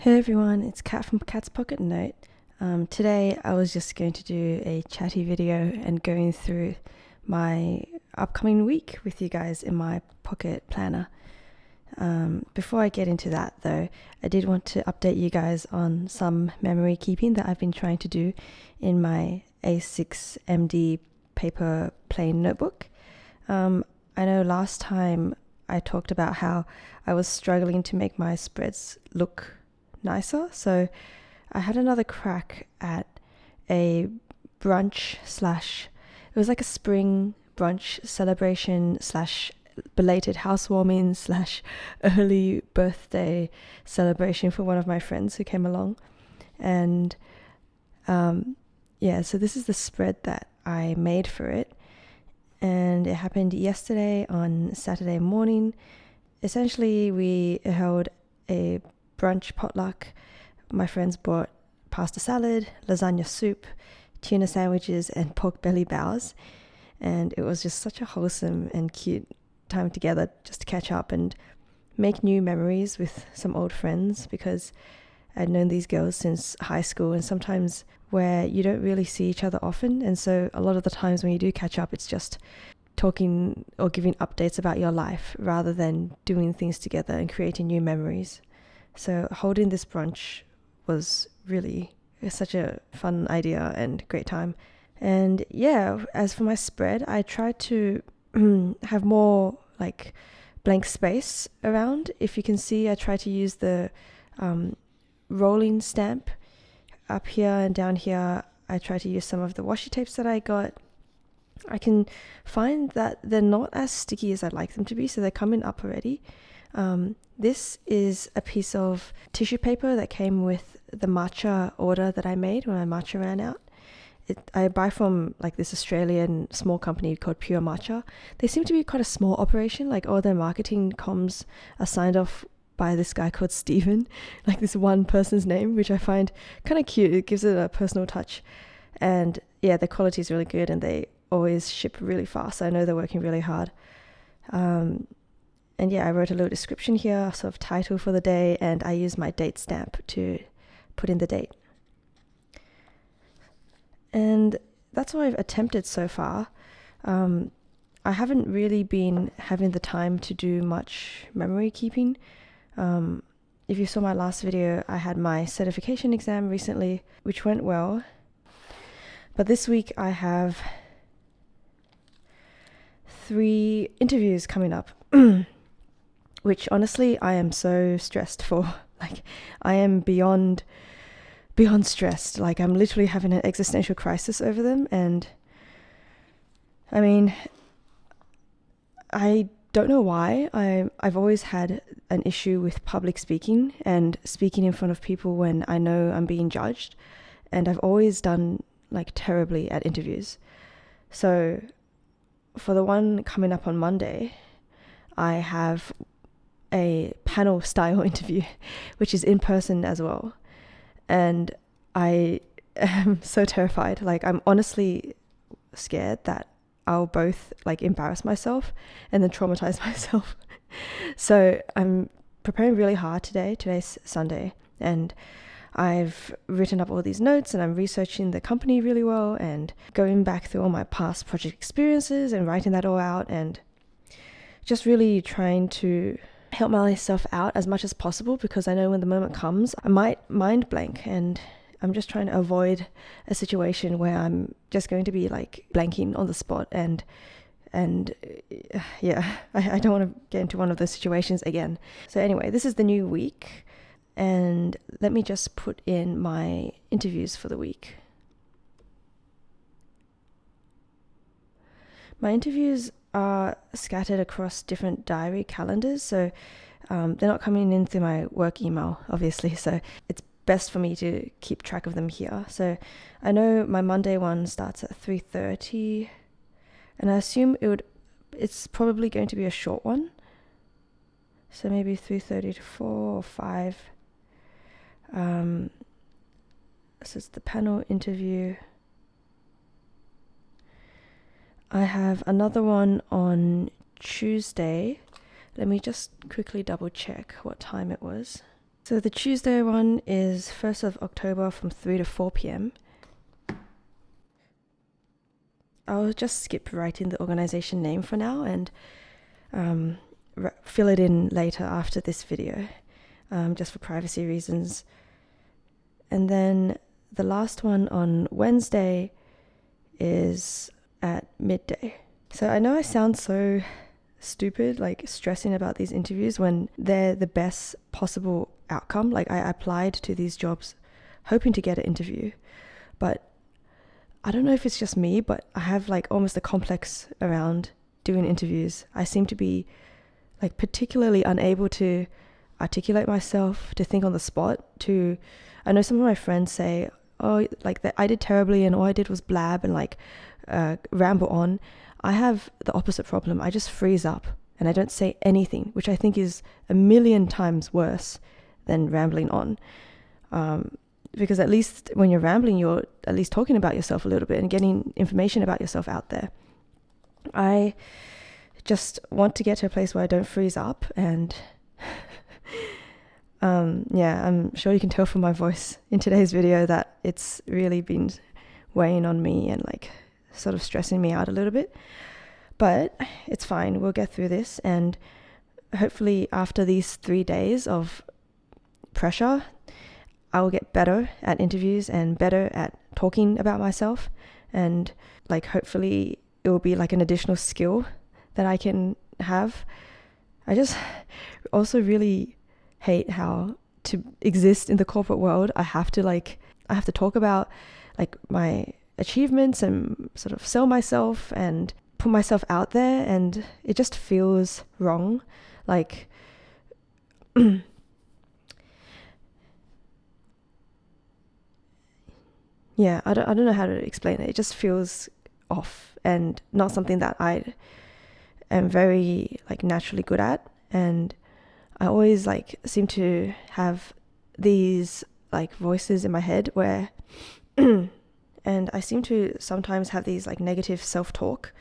Hey everyone, it's Kat from Cat's Pocket Note. Today I was just going to do a chatty video and going through my upcoming week with you guys in my pocket planner. Before I get into that though, I did want to update you guys on some memory keeping that I've been trying to do in my A6 MD paper plain notebook. I know last time I talked about how I was struggling to make my spreads look nicer, so I had another crack at a brunch slash, it was like a spring brunch celebration slash belated housewarming slash early birthday celebration for one of my friends who came along. And so this is the spread that I made for it, and it happened yesterday on Saturday morning. Essentially, we held a brunch potluck. My friends brought pasta salad, lasagna soup, tuna sandwiches, and pork belly bows. And it was just such a wholesome and cute time together just to catch up and make new memories with some old friends, because I'd known these girls since high school, and sometimes where you don't really see each other often. And so a lot of the times when you do catch up, it's just talking or giving updates about your life rather than doing things together and creating new memories. So holding this brunch was really such a fun idea and great time. And yeah, as for my spread, I tried to have more like blank space around. If you can see, I tried to use the rolling stamp up here and down here. I tried to use some of the washi tapes that I got. I can find that they're not as sticky as I'd like them to be, so they're coming up already. This is a piece of tissue paper that came with the matcha order that I made when my matcha ran out. I buy from like this Australian small company called Pure Matcha. They seem to be quite a small operation, like all their marketing comms are signed off by this guy called Steven, like this one person's name, which I find kind of cute. It gives it a personal touch. And yeah, the quality is really good and they always ship really fast. I know they're working really hard. And yeah, I wrote a little description here, sort of title for the day, and I used my date stamp to put in the date. And that's what I've attempted so far. I haven't really been having the time to do much memory keeping. If you saw my last video, I had my certification exam recently, which went well. But this week I have 3 interviews coming up. Which honestly I am so stressed for. Like, I am beyond stressed. Like, I'm literally having an existential crisis over them. And I mean, I don't know why. I've always had an issue with public speaking and speaking in front of people when I know I'm being judged, and I've always done like terribly at interviews. So for the one coming up on Monday, I have a panel style interview, which is in person as well. And I am so terrified. Like, I'm honestly scared that I'll both like embarrass myself and then traumatize myself. So I'm preparing really hard today. Today's Sunday, and I've written up all these notes and I'm researching the company really well and going back through all my past project experiences and writing that all out, and just really trying to help myself out as much as possible, because I know when the moment comes, I might mind blank, and I'm just trying to avoid a situation where I'm just going to be like blanking on the spot. And yeah, I don't want to get into one of those situations again. So anyway, this is the new week, and let me just put in my interviews for the week. My interviews are scattered across different diary calendars, so they're not coming in through my work email, obviously, so it's best for me to keep track of them here. So I know my Monday one starts at 3:30, and I assume it's probably going to be a short one, so maybe 3:30 to 4 or 5. So it's the panel interview. I have another one on Tuesday. Let me just quickly double check what time it was. So the Tuesday one is 1st of October from 3 to 4 p.m. I'll just skip writing the organization name for now and fill it in later after this video, just for privacy reasons. And then the last one on Wednesday is at midday. So I know I sound so stupid, like stressing about these interviews when they're the best possible outcome. Like I applied to these jobs hoping to get an interview, but I don't know if it's just me, but I have like almost a complex around doing interviews. I seem to be like particularly unable to articulate myself, to think on the spot. I know some of my friends say, oh, like that I did terribly and all I did was blab and like ramble on. I have the opposite problem. I just freeze up and I don't say anything, which I think is a million times worse than rambling on. Because at least when you're rambling, you're at least talking about yourself a little bit and getting information about yourself out there. I just want to get to a place where I don't freeze up, and I'm sure you can tell from my voice in today's video that it's really been weighing on me and like sort of stressing me out a little bit. But it's fine, we'll get through this, and hopefully after these 3 days of pressure, I will get better at interviews and better at talking about myself, and like hopefully it will be like an additional skill that I can have. I just also really hate how to exist in the corporate world, I have to talk about like my achievements and sort of sell myself and put myself out there, and it just feels wrong. Like yeah, I don't know how to explain it. It just feels off and not something that I am very like naturally good at. And I always like seem to have these like voices in my head where and I seem to sometimes have these like negative self-talk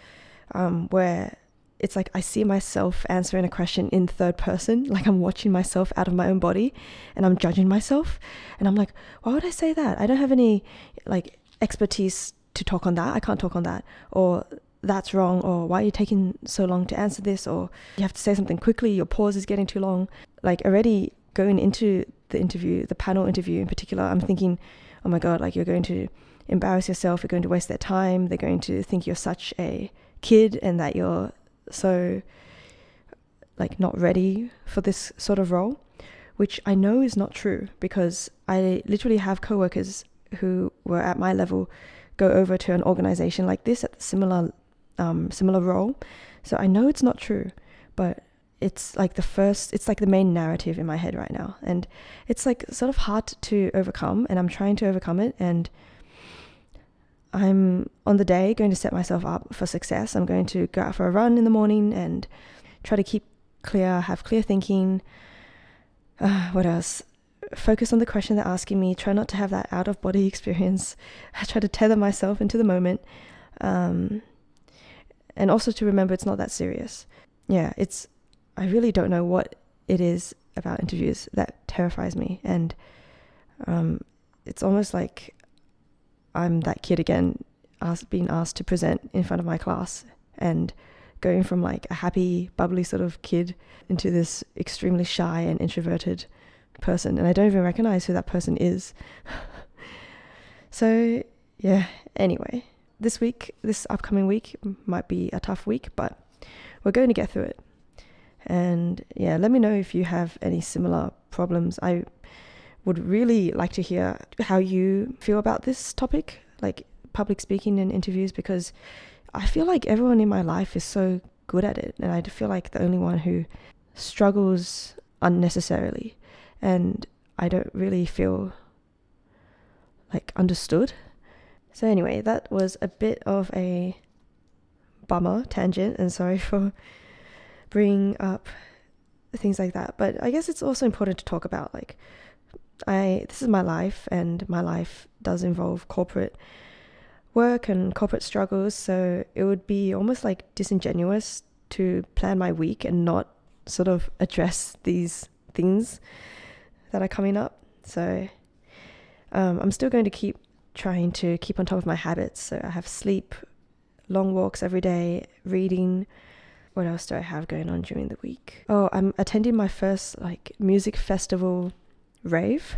where it's like I see myself answering a question in third person, like I'm watching myself out of my own body and I'm judging myself, and I'm like, why would I say that? I don't have any like expertise to talk on that. I can't talk on that, or that's wrong, or why are you taking so long to answer this, or you have to say something quickly, your pause is getting too long. Like already going into the interview, the panel interview in particular, I'm thinking, oh my God, like you're going to embarrass yourself, you're going to waste their time, they're going to think you're such a kid and that you're so like not ready for this sort of role, which I know is not true, because I literally have coworkers who were at my level go over to an organization like this at similar role. So I know it's not true, but it's like the main narrative in my head right now, and it's like sort of hard to overcome, and I'm trying to overcome it. And I'm on the day going to set myself up for success. I'm going to go out for a run in the morning and try to keep clear, have clear thinking. What else? Focus on the question they're asking me. Try not to have that out of body experience. I try to tether myself into the moment. And also to remember it's not that serious. Yeah, I really don't know what it is about interviews that terrifies me. And it's almost like I'm that kid again, being asked to present in front of my class and going from like a happy, bubbly sort of kid into this extremely shy and introverted person. And I don't even recognize who that person is. So yeah, anyway, this upcoming week might be a tough week, but we're going to get through it. And yeah, let me know if you have any similar problems. I would really like to hear how you feel about this topic, like public speaking in interviews, because I feel like everyone in my life is so good at it, and I feel like the only one who struggles unnecessarily, and I don't really feel like understood. So anyway, that was a bit of a bummer tangent, and sorry for bringing up things like that, but I guess it's also important to talk about, like, this is my life, and my life does involve corporate work and corporate struggles, so it would be almost like disingenuous to plan my week and not sort of address these things that are coming up. So I'm still going to keep trying to keep on top of my habits. So I have sleep, long walks every day, reading. What else do I have going on during the week? Oh, I'm attending my first music festival rave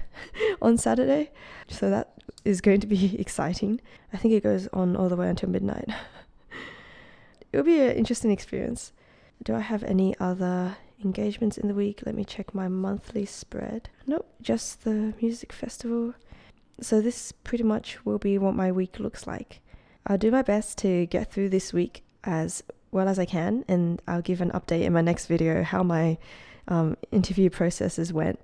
on Saturday. So that is going to be exciting. I think it goes on all the way until midnight. It'll be an interesting experience. Do I have any other engagements in the week? Let me check my monthly spread. Nope, just the music festival. So this pretty much will be what my week looks like. I'll do my best to get through this week as well as I can, and I'll give an update in my next video how my interview processes went.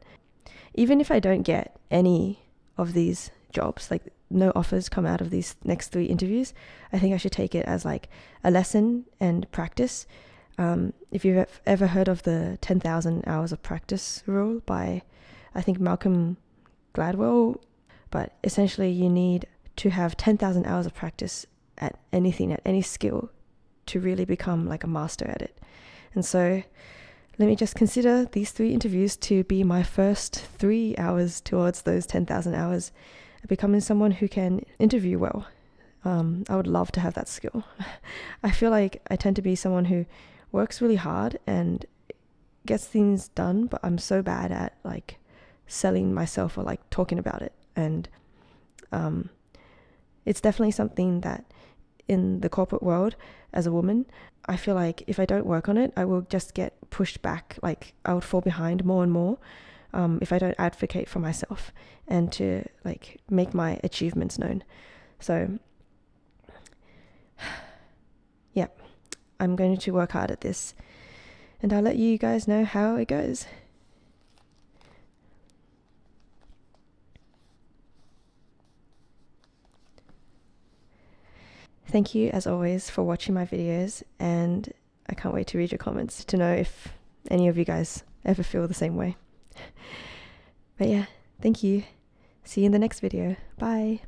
Even if I don't get any of these jobs, like no offers come out of these next 3 interviews, I think I should take it as a lesson and practice. If you've ever heard of the 10,000 hours of practice rule by, I think, Malcolm Gladwell, but essentially you need to have 10,000 hours of practice at anything, at any skill, to really become a master at it. And so let me just consider these 3 interviews to be my first 3 hours towards those 10,000 hours, becoming someone who can interview well. I would love to have that skill. I feel like I tend to be someone who works really hard and gets things done, but I'm so bad at selling myself or talking about it. And it's definitely something that in the corporate world as a woman, I feel like if I don't work on it, I will just get pushed back. I would fall behind more and more if I don't advocate for myself and to make my achievements known. So yeah, I'm going to work hard at this, and I'll let you guys know how it goes. Thank you, as always, for watching my videos, and I can't wait to read your comments to know if any of you guys ever feel the same way. But yeah, thank you. See you in the next video. Bye.